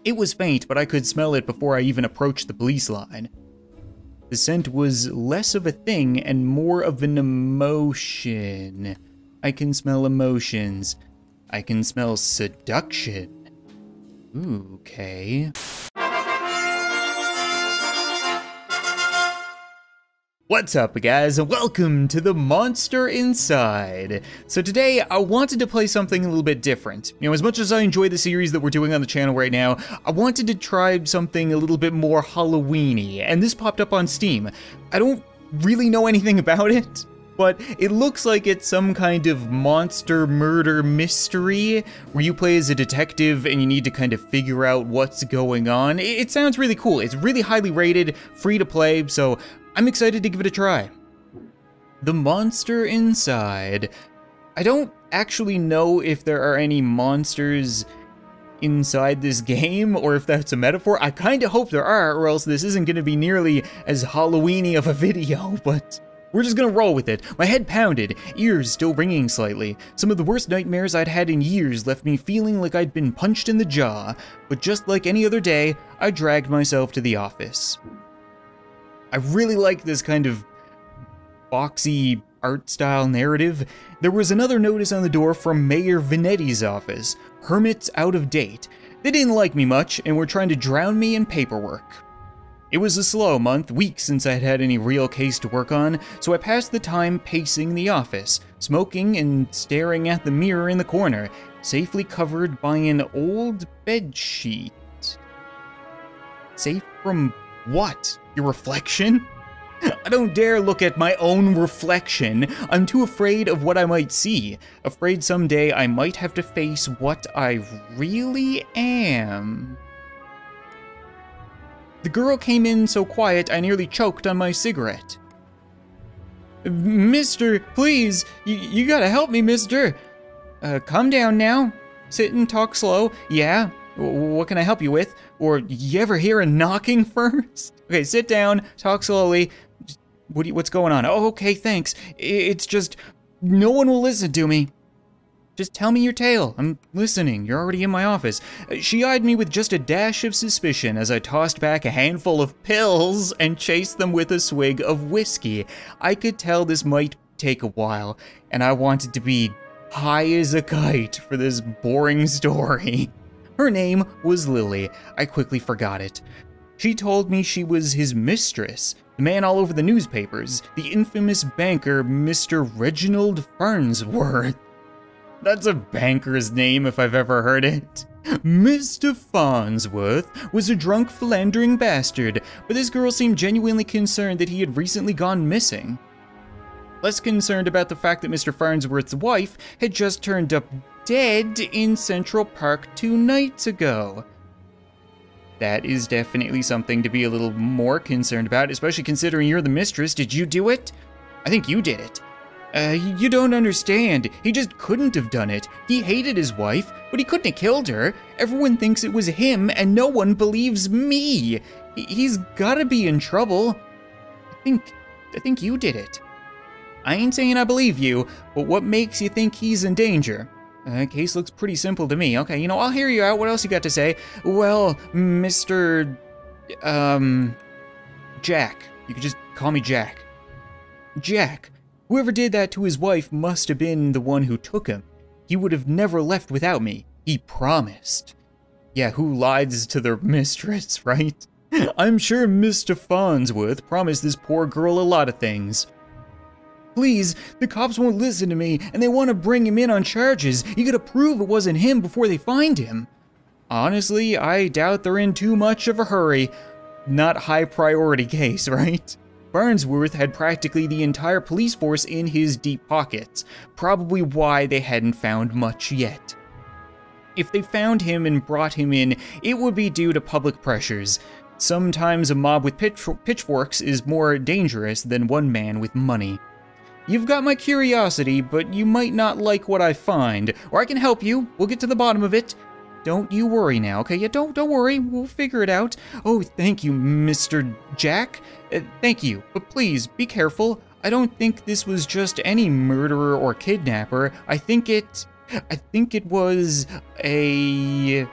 It was faint, but I could smell it before I even approached the police line. The scent was less of a thing and more of an emotion. I can smell emotions. I can smell seduction. Ooh, okay. What's up, guys, and welcome to The Monster Inside. So today, I wanted to play something a little bit different. You know, as much as I enjoy the series that we're doing on the channel right now, I wanted to try something a little bit more Halloween-y, and this popped up on Steam. I don't really know anything about it, but it looks like it's some kind of monster murder mystery where you play as a detective and you need to kind of figure out what's going on. It sounds really cool. It's really highly rated, free to play, so I'm excited to give it a try. The Monster Inside. I don't actually know if there are any monsters inside this game, or if that's a metaphor. I kinda hope there are, or else this isn't gonna be nearly as Halloween-y of a video, but we're just gonna roll with it. My head pounded, ears still ringing slightly. Some of the worst nightmares I'd had in years left me feeling like I'd been punched in the jaw, but just like any other day, I dragged myself to the office. I really like this kind of boxy art style narrative. There was another notice on the door from Mayor Vanetti's office. Hermits out of date. They didn't like me much and were trying to drown me in paperwork. It was a slow month, weeks since I'd had any real case to work on, so I passed the time pacing the office, smoking and staring at the mirror in the corner, safely covered by an old bedsheet. Safe from what? Your reflection? I don't dare look at my own reflection. I'm too afraid of what I might see. Afraid someday I might have to face what I really am. The girl came in so quiet I nearly choked on my cigarette. Mister, please, you gotta help me, mister. Calm down now. Sit and talk slow. Yeah? What can I help you with? Or you ever hear a knocking first? Okay, sit down, talk slowly. What's going on? Oh, okay, thanks. It's just, no one will listen to me. Just tell me your tale. I'm listening. You're already in my office. She eyed me with just a dash of suspicion as I tossed back a handful of pills and chased them with a swig of whiskey. I could tell this might take a while, and I wanted to be high as a kite for this boring story. Her name was Lily. I quickly forgot it. She told me she was his mistress, the man all over the newspapers, the infamous banker Mr. Reginald Farnsworth. That's a banker's name if I've ever heard it. Mr. Farnsworth was a drunk, philandering bastard, but this girl seemed genuinely concerned that he had recently gone missing. Less concerned about the fact that Mr. Farnsworth's wife had just turned up dead in Central Park 2 nights ago. That is definitely something to be a little more concerned about, especially considering you're the mistress. Did you do it? I think you did it. You don't understand. He just couldn't have done it. He hated his wife, but he couldn't have killed her. Everyone thinks it was him, and no one believes me. He's gotta be in trouble. I think you did it. I ain't saying I believe you, but what makes you think he's in danger? Case looks pretty simple to me. Okay, you know, I'll hear you out. What else you got to say? Well, Mr. Jack. You could just call me Jack. Jack. Whoever did that to his wife must have been the one who took him. He would have never left without me. He promised. Yeah, who lies to their mistress, right? I'm sure Mr. Farnsworth promised this poor girl a lot of things. Please, the cops won't listen to me, and they want to bring him in on charges. You gotta prove it wasn't him before they find him. Honestly, I doubt they're in too much of a hurry. Not high priority case, right? Farnsworth had practically the entire police force in his deep pockets, probably why they hadn't found much yet. If they found him and brought him in, it would be due to public pressures. Sometimes a mob with pitchforks is more dangerous than one man with money. You've got my curiosity, but you might not like what I find, or I can help you. We'll get to the bottom of it. Don't you worry now, okay? Yeah, don't worry. We'll figure it out. Oh, thank you, Mr. Jack. Thank you, but please be careful. I don't think this was just any murderer or kidnapper. I think it was a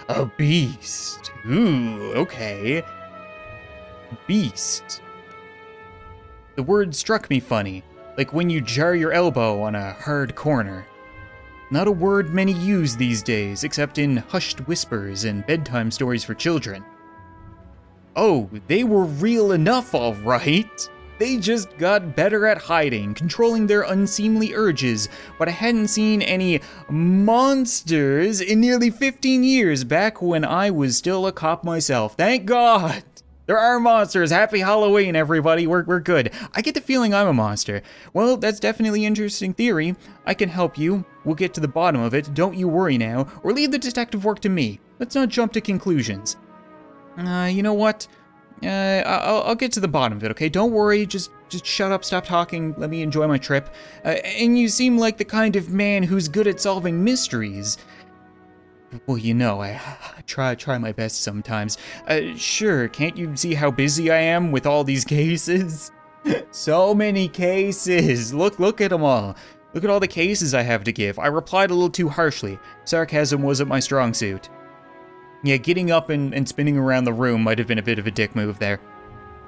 A beast. Ooh, okay. Beast. The word struck me funny, like when you jar your elbow on a hard corner. Not a word many use these days, except in hushed whispers and bedtime stories for children. Oh, they were real enough, all right. They just got better at hiding, controlling their unseemly urges, but I hadn't seen any monsters in nearly 15 years, back when I was still a cop myself. Thank God! There are monsters. Happy Halloween, everybody. We're good. I get the feeling I'm a monster. Well, that's definitely an interesting theory. I can help you. We'll get to the bottom of it. Don't you worry now, or leave the detective work to me. Let's not jump to conclusions. You know what? I'll get to the bottom of it, okay? Don't worry, just shut up, stop talking, let me enjoy my trip. And you seem like the kind of man who's good at solving mysteries. Well, you know, I try my best sometimes. Sure, can't you see how busy I am with all these cases? So many cases! Look at them all. Look at all the cases I have to give. I replied a little too harshly. Sarcasm wasn't my strong suit. Yeah, getting up and spinning around the room might have been a bit of a dick move there.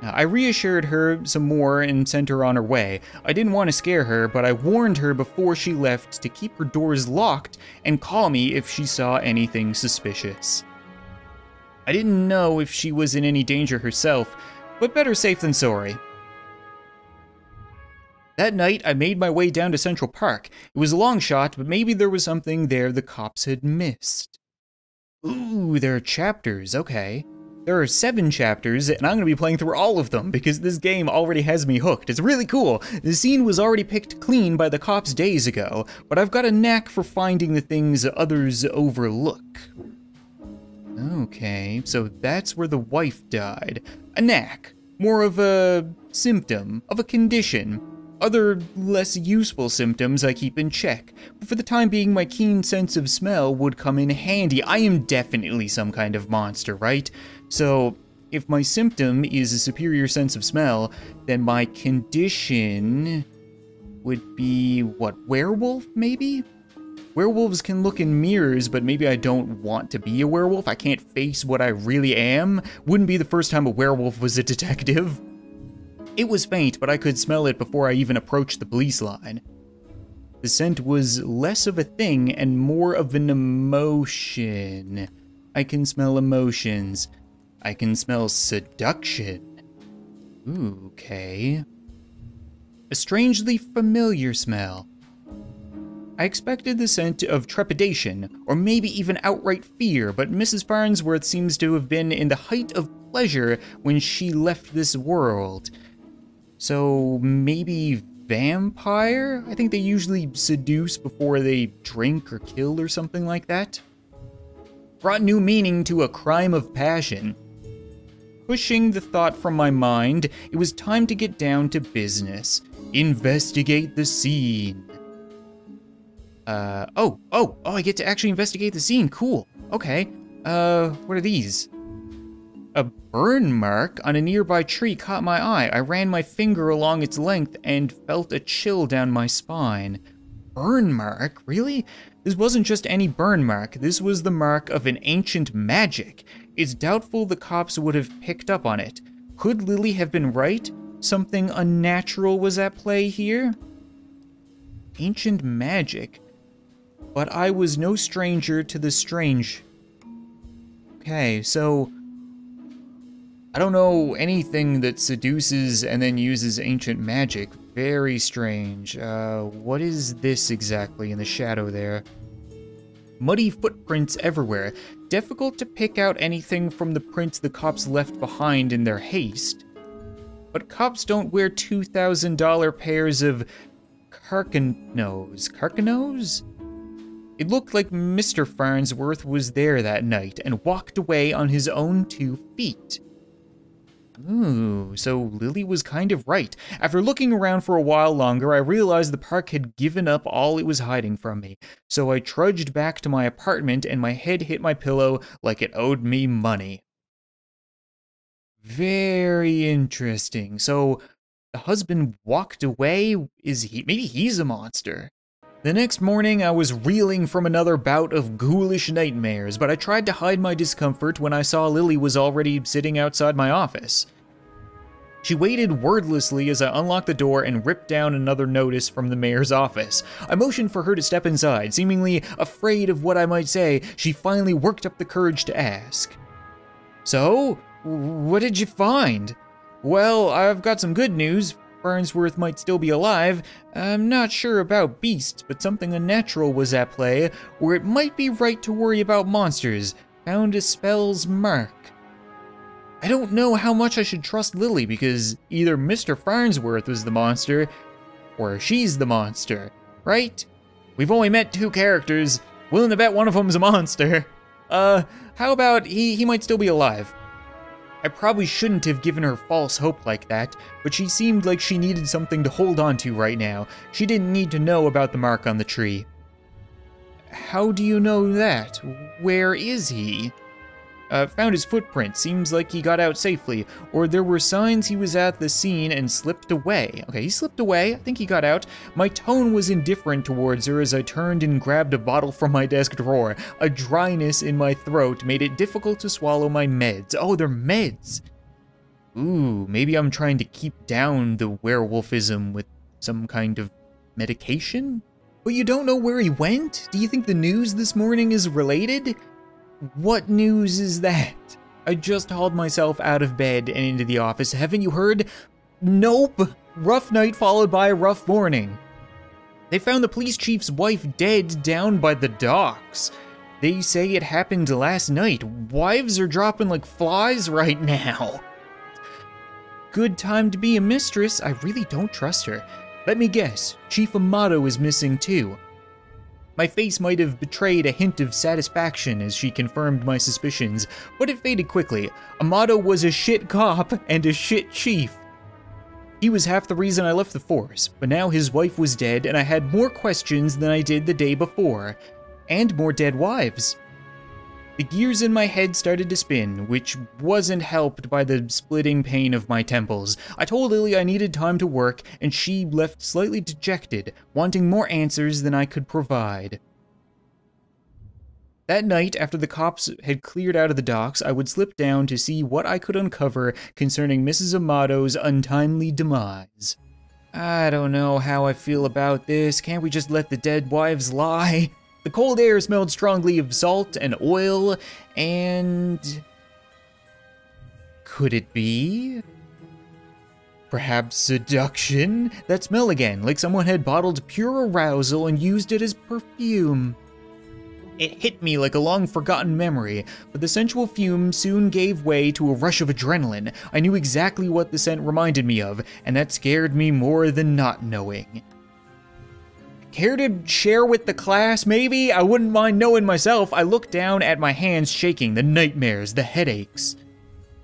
I reassured her some more and sent her on her way. I didn't want to scare her, but I warned her before she left to keep her doors locked and call me if she saw anything suspicious. I didn't know if she was in any danger herself, but better safe than sorry. That night, I made my way down to Central Park. It was a long shot, but maybe there was something there the cops had missed. Ooh, there are chapters, okay. There are 7 chapters, and I'm going to be playing through all of them because this game already has me hooked. It's really cool. The scene was already picked clean by the cops days ago, but I've got a knack for finding the things others overlook. Okay, so that's where the wife died. A knack. More of a symptom, of a condition. Other, less useful symptoms I keep in check, but for the time being my keen sense of smell would come in handy. I am definitely some kind of monster, right? So, if my symptom is a superior sense of smell, then my condition would be, what, werewolf, maybe? Werewolves can look in mirrors, but maybe I don't want to be a werewolf. I can't face what I really am. Wouldn't be the first time a werewolf was a detective. It was faint, but I could smell it before I even approached the police line. The scent was less of a thing and more of an emotion. I can smell emotions. I can smell seduction. Ooh, okay. A strangely familiar smell. I expected the scent of trepidation, or maybe even outright fear, but Mrs. Farnsworth seems to have been in the height of pleasure when she left this world. So maybe vampire? I think they usually seduce before they drink or kill or something like that. Brought new meaning to a crime of passion. Pushing the thought from my mind, it was time to get down to business. Investigate the scene. I get to actually investigate the scene. Cool. Okay. What are these? A burn mark on a nearby tree caught my eye. I ran my finger along its length and felt a chill down my spine. Burn mark? Really? This wasn't just any burn mark. This was the mark of an ancient magic. It's doubtful the cops would have picked up on it. Could Lily have been right? Something unnatural was at play here? Ancient magic. But I was no stranger to the strange. Okay, so I don't know anything that seduces and then uses ancient magic. Very strange. What is this exactly in the shadow there? Muddy footprints everywhere. Difficult to pick out anything from the prints the cops left behind in their haste. But cops don't wear $2,000 pairs of Carcanos? It looked like Mr. Farnsworth was there that night and walked away on his own 2 feet. Ooh, so Lily was kind of right. After looking around for a while longer, I realized the park had given up all it was hiding from me. So I trudged back to my apartment and my head hit my pillow like it owed me money. Very interesting. So the husband walked away? Maybe he's a monster. The next morning, I was reeling from another bout of ghoulish nightmares, but I tried to hide my discomfort when I saw Lily was already sitting outside my office. She waited wordlessly as I unlocked the door and ripped down another notice from the mayor's office. I motioned for her to step inside. Seemingly afraid of what I might say, she finally worked up the courage to ask. "So, what did you find?" "Well, I've got some good news. Farnsworth might still be alive. I'm not sure about beasts, but something unnatural was at play, or it might be right to worry about monsters. Found a spell's mark." I don't know how much I should trust Lily, because either Mr. Farnsworth was the monster, or she's the monster, right? We've only met two characters. Willing to bet one of them's a monster. How about he might still be alive? I probably shouldn't have given her false hope like that, but she seemed like she needed something to hold on to right now. She didn't need to know about the mark on the tree. "How do you know that? Where is he?" Found his footprint. Seems like he got out safely. Or there were signs he was at the scene and slipped away. Okay, he slipped away. I think he got out. My tone was indifferent towards her as I turned and grabbed a bottle from my desk drawer. A dryness in my throat made it difficult to swallow my meds. Oh, they're meds. Ooh, maybe I'm trying to keep down the werewolfism with some kind of medication? But you don't know where he went? Do you think the news this morning is related? What news is that? I just hauled myself out of bed and into the office. Haven't you heard? Nope. Rough night followed by a rough morning. They found the police chief's wife dead down by the docks. They say it happened last night. Wives are dropping like flies right now. Good time to be a mistress. I really don't trust her. Let me guess. Chief Amato is missing too. My face might have betrayed a hint of satisfaction as she confirmed my suspicions, but it faded quickly. Amato was a shit cop and a shit chief. He was half the reason I left the force, but now his wife was dead and I had more questions than I did the day before, and more dead wives. The gears in my head started to spin, which wasn't helped by the splitting pain of my temples. I told Lily I needed time to work, and she left slightly dejected, wanting more answers than I could provide. That night, after the cops had cleared out of the docks, I would slip down to see what I could uncover concerning Mrs. Amato's untimely demise. I don't know how I feel about this. Can't we just let the dead wives lie? The cold air smelled strongly of salt and oil, and... could it be? Perhaps seduction? That smell again, like someone had bottled pure arousal and used it as perfume. It hit me like a long-forgotten memory, but the sensual fume soon gave way to a rush of adrenaline. I knew exactly what the scent reminded me of, and that scared me more than not knowing. Care to share with the class, maybe? I wouldn't mind knowing myself. I looked down at my hands shaking, the nightmares, the headaches.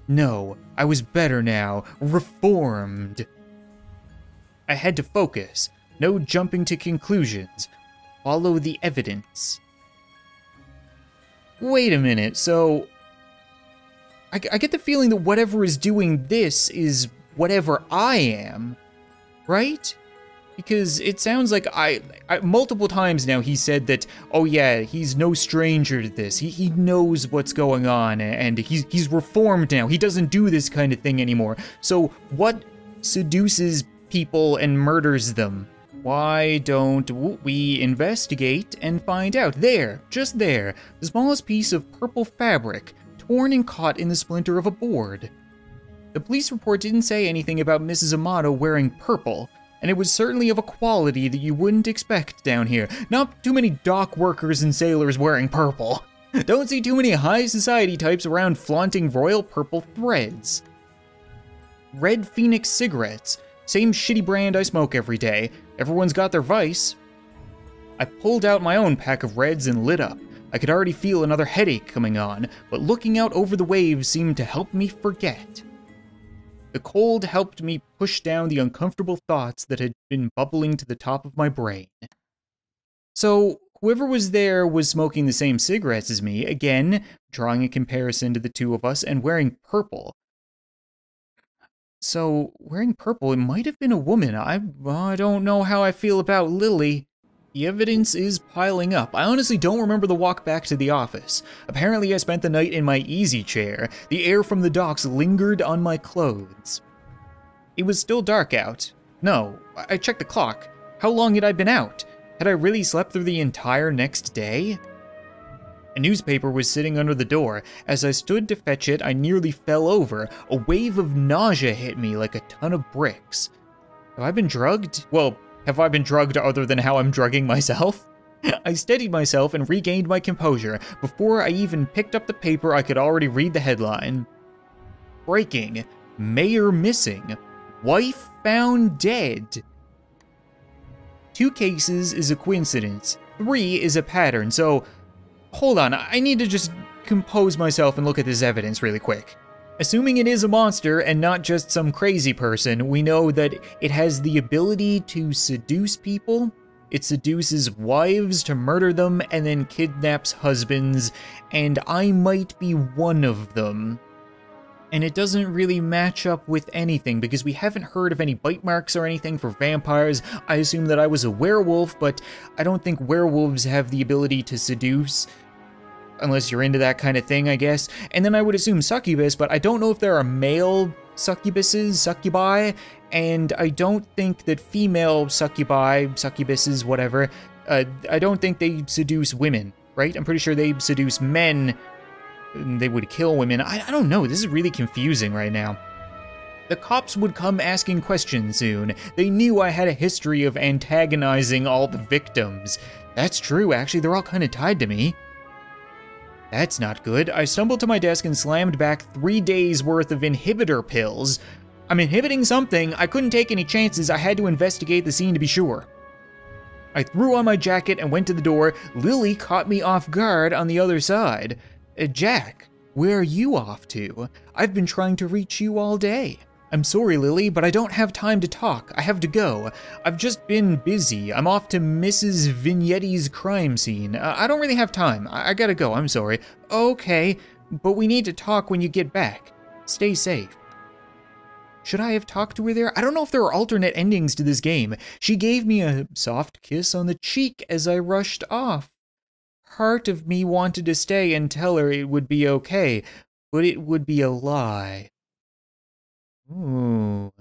No, I was better now, reformed. I had to focus, no jumping to conclusions. Follow the evidence. Wait a minute, so... I get the feeling that whatever is doing this is whatever I am, right? Because it sounds like I multiple times now he said that, oh yeah, he's no stranger to this. He knows what's going on and he's reformed now. He doesn't do this kind of thing anymore. So what seduces people and murders them? Why don't we investigate and find out? There, just there, the smallest piece of purple fabric, torn and caught in the splinter of a board. The police report didn't say anything about Mrs. Amato wearing purple, and it was certainly of a quality that you wouldn't expect down here. Not too many dock workers and sailors wearing purple. Don't see too many high society types around flaunting royal purple threads. Red Phoenix cigarettes. Same shitty brand I smoke every day. Everyone's got their vice. I pulled out my own pack of reds and lit up. I could already feel another headache coming on, but looking out over the waves seemed to help me forget. The cold helped me push down the uncomfortable thoughts that had been bubbling to the top of my brain. So, whoever was there was smoking the same cigarettes as me, again, drawing a comparison to the two of us, and wearing purple. So, wearing purple, it might have been a woman. I don't know how I feel about Lily. The evidence is piling up. I honestly don't remember the walk back to the office. Apparently I spent the night in my easy chair. The air from the docks lingered on my clothes. It was still dark out. No, I checked the clock. How long had I been out? Had I really slept through the entire next day? A newspaper was sitting under the door. As I stood to fetch it, I nearly fell over. A wave of nausea hit me like a ton of bricks. Have I been drugged? Well, have I been drugged other than how I'm drugging myself? I steadied myself and regained my composure. Before I even picked up the paper, I could already read the headline. Breaking. Mayor missing. Wife found dead. 2 cases is a coincidence. 3 is a pattern, so hold on, I need to just compose myself and look at this evidence really quick. Assuming it is a monster and not just some crazy person, we know that it has the ability to seduce people. It seduces wives to murder them and then kidnaps husbands, and I might be one of them. And it doesn't really match up with anything because we haven't heard of any bite marks or anything for vampires. I assume that I was a werewolf, but I don't think werewolves have the ability to seduce. Unless you're into that kind of thing, I guess. And then I would assume succubus, but I don't know if there are male succubi, and I don't think that female succubuses, whatever, I don't think they seduce women, right? I'm pretty sure they seduce men. They would kill women. I don't know, this is really confusing right now. The cops would come asking questions soon. They knew I had a history of antagonizing all the victims. That's true, actually, they're all kind of tied to me. That's not good. I stumbled to my desk and slammed back 3 days worth of inhibitor pills. I'm inhibiting something. I couldn't take any chances. I had to investigate the scene to be sure. I threw on my jacket and went to the door. Lily caught me off guard on the other side. Jack, where are you off to? I've been trying to reach you all day. I'm sorry, Lily, but I don't have time to talk. I have to go. I've just been busy. I'm off to Mrs. Vignetti's crime scene. I don't really have time. I gotta go, I'm sorry. Okay, but we need to talk when you get back. Stay safe. Should I have talked to her there? I don't know if there are alternate endings to this game. She gave me a soft kiss on the cheek as I rushed off. Part of me wanted to stay and tell her it would be okay, but it would be a lie. Ooh,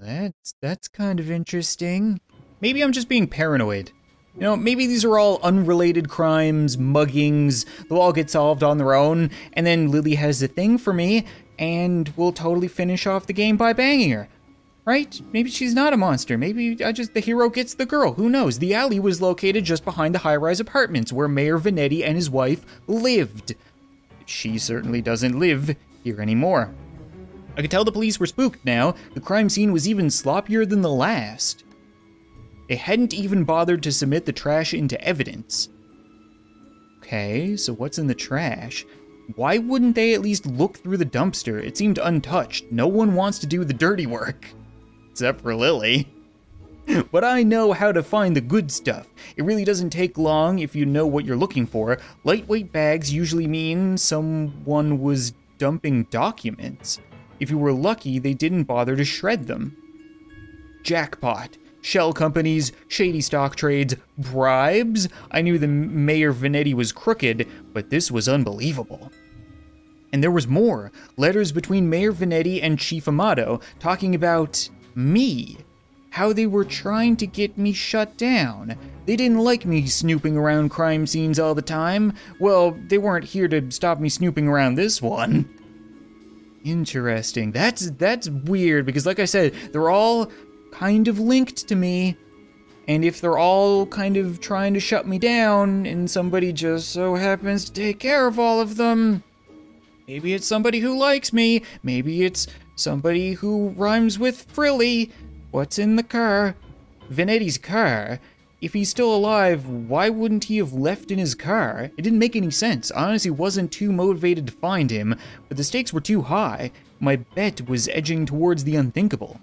that's kind of interesting. Maybe I'm just being paranoid. You know, maybe these are all unrelated crimes, muggings, they'll all get solved on their own, and then Lily has a thing for me, and we'll totally finish off the game by banging her. Right? Maybe she's not a monster. Maybe the hero gets the girl. Who knows? The alley was located just behind the high-rise apartments where Mayor Vinetti and his wife lived. She certainly doesn't live here anymore. I could tell the police were spooked now. The crime scene was even sloppier than the last. They hadn't even bothered to submit the trash into evidence. Okay, so what's in the trash? Why wouldn't they at least look through the dumpster? It seemed untouched. No one wants to do the dirty work. Except for Lily. But I know how to find the good stuff. It really doesn't take long if you know what you're looking for. Lightweight bags usually mean someone was dumping documents. If you were lucky, they didn't bother to shred them. Jackpot. Shell companies, shady stock trades, bribes. I knew the Mayor Vinetti was crooked, but this was unbelievable. And there was more. Letters between Mayor Vinetti and Chief Amato talking about me. How they were trying to get me shut down. They didn't like me snooping around crime scenes all the time. Well, they weren't here to stop me snooping around this one. Interesting. That's weird because, like I said, they're all kind of linked to me. And if they're all kind of trying to shut me down and somebody just so happens to take care of all of them, maybe it's somebody who likes me, maybe it's somebody who rhymes with frilly. What's in the car? Vinetti's car? If he's still alive, why wouldn't he have left in his car? It didn't make any sense. I honestly wasn't too motivated to find him, but the stakes were too high. My bet was edging towards the unthinkable.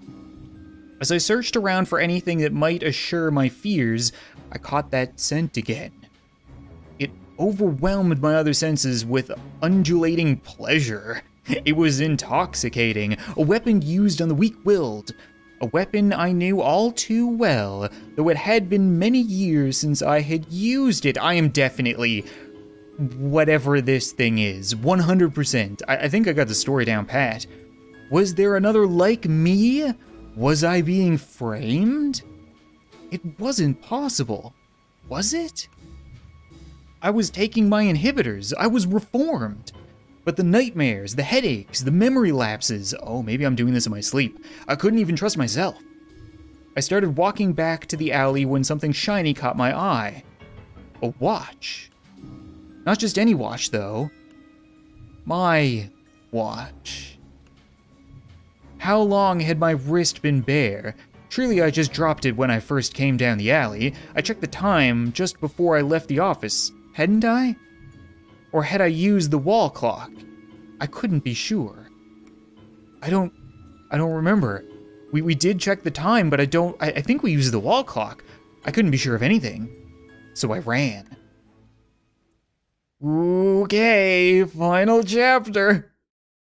As I searched around for anything that might assure my fears, I caught that scent again. It overwhelmed my other senses with undulating pleasure. It was intoxicating, a weapon used on the weak-willed, A weapon I knew all too well, though it had been many years since I had used it. I am definitely whatever this thing is, 100%. I think I got the story down pat. Was there another like me? Was I being framed? It wasn't possible, was it? I was taking my inhibitors, I was reformed. But the nightmares, the headaches, the memory lapses, oh, maybe I'm doing this in my sleep. I couldn't even trust myself. I started walking back to the alley when something shiny caught my eye. A watch. Not just any watch, though. My watch. How long had my wrist been bare? Surely I just dropped it when I first came down the alley. I checked the time just before I left the office, hadn't I? Or had I used the wall clock? I couldn't be sure. I don't remember. We did check the time, but I think we used the wall clock. I couldn't be sure of anything. So I ran. Okay, final chapter.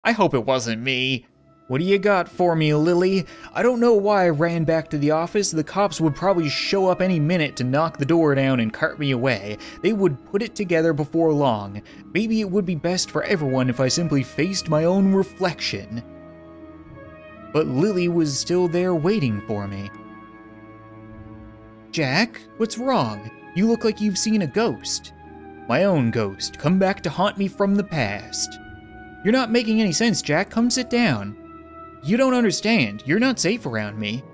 I hope it wasn't me. What do you got for me, Lily? I don't know why I ran back to the office. The cops would probably show up any minute to knock the door down and cart me away. They would put it together before long. Maybe it would be best for everyone if I simply faced my own reflection. But Lily was still there waiting for me. Jack, what's wrong? You look like you've seen a ghost. My own ghost, come back to haunt me from the past. You're not making any sense, Jack. Come sit down. You don't understand. You're not safe around me.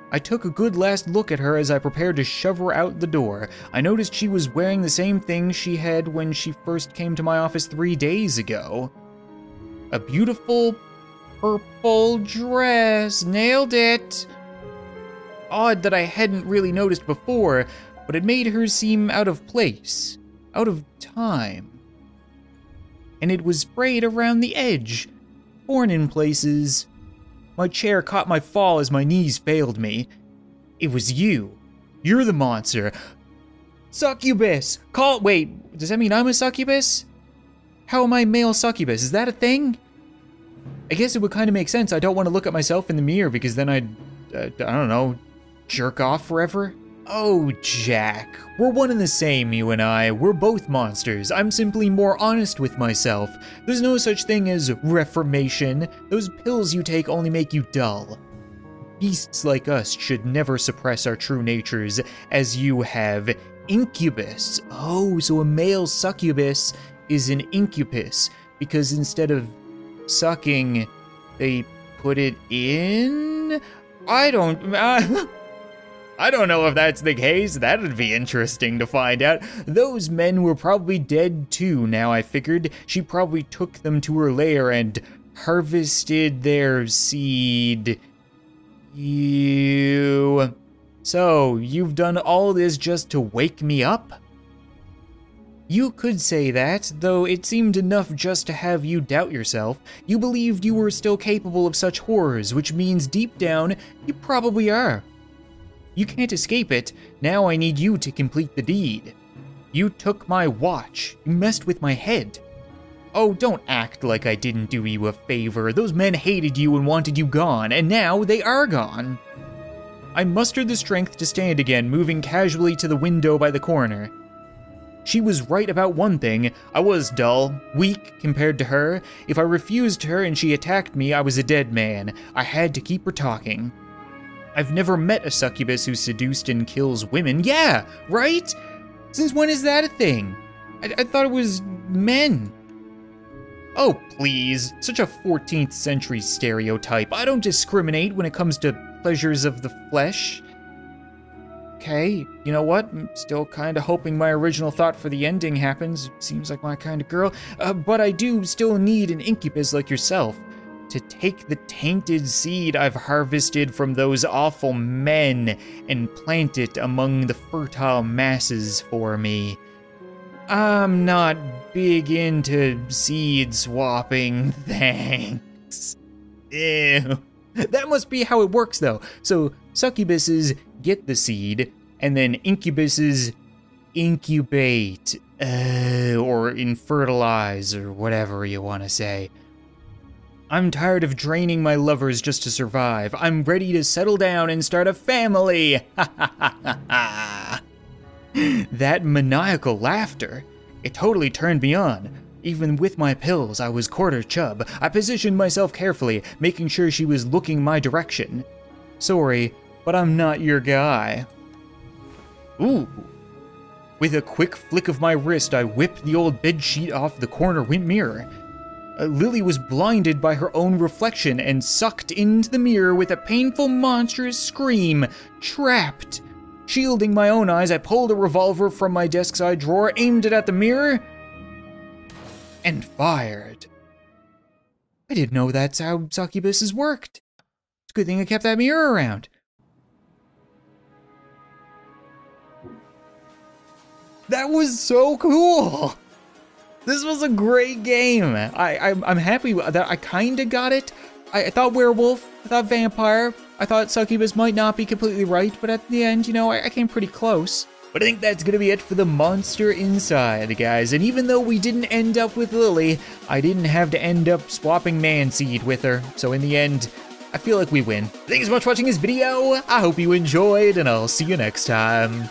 I took a good last look at her as I prepared to shove her out the door. I noticed she was wearing the same thing she had when she first came to my office 3 days ago. A beautiful purple dress. Nailed it. Odd that I hadn't really noticed before, but it made her seem out of place, out of time. And it was sprayed around the edge. Torn in places. My chair caught my fall as my knees failed me. It was you. You're the monster. Succubus! Wait, does that mean I'm a succubus? How am I male succubus? Is that a thing? I guess it would kind of make sense. I don't want to look at myself in the mirror because then I'd, I don't know, jerk off forever. Oh, Jack, we're one and the same, you and I. We're both monsters. I'm simply more honest with myself. There's no such thing as reformation. Those pills you take only make you dull. Beasts like us should never suppress our true natures, as you have. Incubus. Oh, so a male succubus is an incubus, because instead of sucking, they put it in? I don't know if that's the case. That'd be interesting to find out. Those men were probably dead too, now I figured. She probably took them to her lair and harvested their seed. You... So, you've done all this just to wake me up? You could say that, though it seemed enough just to have you doubt yourself. You believed you were still capable of such horrors, which means deep down, you probably are. You can't escape it. Now I need you to complete the deed. You took my watch. You messed with my head. Oh, don't act like I didn't do you a favor. Those men hated you and wanted you gone, and now they are gone. I mustered the strength to stand again, moving casually to the window by the corner. She was right about one thing. I was dull, weak compared to her. If I refused her and she attacked me, I was a dead man. I had to keep her talking. I've never met a succubus who seduced and kills women. Yeah, right? Since when is that a thing? I thought it was men. Oh, please. Such a 14th century stereotype. I don't discriminate when it comes to pleasures of the flesh. Okay, you know what? I'm still kind of hoping my original thought for the ending happens. Seems like my kind of girl. But I do still need an incubus like yourself to take the tainted seed I've harvested from those awful men and plant it among the fertile masses for me. I'm not big into seed swapping, thanks. Ew. That must be how it works, though. So succubuses get the seed, and then incubuses incubate, or infertilize, or whatever you want to say. I'm tired of draining my lovers just to survive. I'm ready to settle down and start a family. Ha ha ha ha ha. That maniacal laughter, it totally turned me on. Even with my pills, I was quarter chub. I positioned myself carefully, making sure she was looking my direction. Sorry, but I'm not your guy. Ooh. With a quick flick of my wrist, I whipped the old bedsheet off the corner mirror. Lily was blinded by her own reflection and sucked into the mirror with a painful, monstrous scream. Trapped. Shielding my own eyes, I pulled a revolver from my desk side drawer, aimed it at the mirror, and fired. I didn't know that's how succubuses worked. It's a good thing I kept that mirror around. That was so cool! This was a great game. I'm happy that I kinda got it. I thought werewolf, I thought vampire, I thought succubus might not be completely right, but at the end, you know, I came pretty close. But I think that's gonna be it for the monster inside, guys. And even though we didn't end up with Lily, I didn't have to end up swapping Manseed with her. So in the end, I feel like we win. Thanks so much for watching this video. I hope you enjoyed, and I'll see you next time.